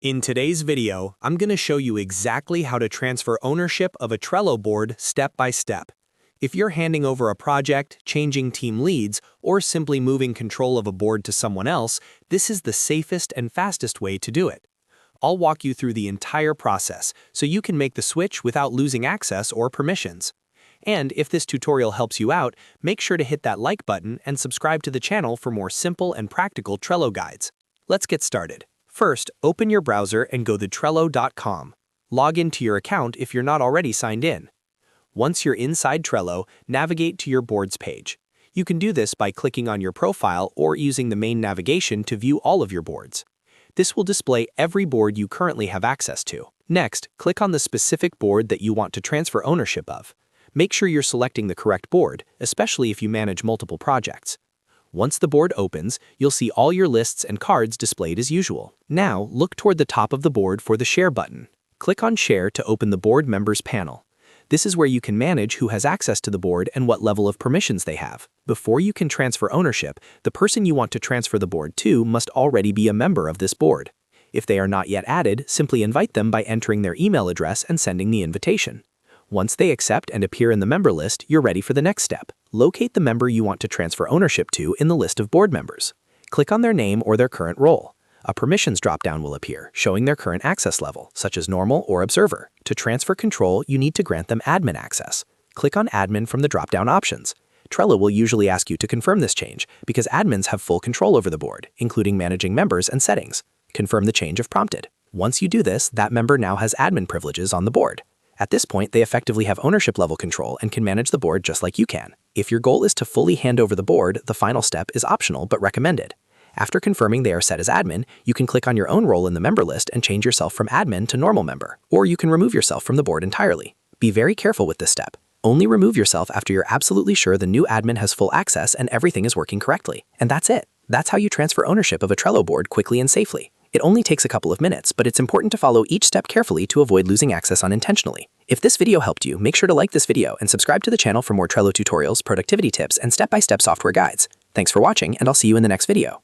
In today's video, I'm going to show you exactly how to transfer ownership of a Trello board step by step. If you're handing over a project, changing team leads, or simply moving control of a board to someone else, this is the safest and fastest way to do it. I'll walk you through the entire process so you can make the switch without losing access or permissions. And if this tutorial helps you out, make sure to hit that like button and subscribe to the channel for more simple and practical Trello guides. Let's get started. First, open your browser and go to Trello.com. Log into your account if you're not already signed in. Once you're inside Trello, navigate to your boards page. You can do this by clicking on your profile or using the main navigation to view all of your boards. This will display every board you currently have access to. Next, click on the specific board that you want to transfer ownership of. Make sure you're selecting the correct board, especially if you manage multiple projects. Once the board opens, you'll see all your lists and cards displayed as usual. Now, look toward the top of the board for the Share button. Click on Share to open the Board Members panel. This is where you can manage who has access to the board and what level of permissions they have. Before you can transfer ownership, the person you want to transfer the board to must already be a member of this board. If they are not yet added, simply invite them by entering their email address and sending the invitation. Once they accept and appear in the member list, you're ready for the next step. Locate the member you want to transfer ownership to in the list of board members. Click on their name or their current role. A permissions dropdown will appear, showing their current access level, such as normal or observer. To transfer control, you need to grant them admin access. Click on admin from the dropdown options. Trello will usually ask you to confirm this change because admins have full control over the board, including managing members and settings. Confirm the change if prompted. Once you do this, that member now has admin privileges on the board. At this point, they effectively have ownership level control and can manage the board just like you can. If your goal is to fully hand over the board, the final step is optional but recommended. After confirming they are set as admin, you can click on your own role in the member list and change yourself from admin to normal member, or you can remove yourself from the board entirely. Be very careful with this step. Only remove yourself after you're absolutely sure the new admin has full access and everything is working correctly. And that's it. That's how you transfer ownership of a Trello board quickly and safely. It only takes a couple of minutes, but it's important to follow each step carefully to avoid losing access unintentionally. If this video helped you, make sure to like this video and subscribe to the channel for more Trello tutorials, productivity tips, and step-by-step software guides. Thanks for watching, and I'll see you in the next video.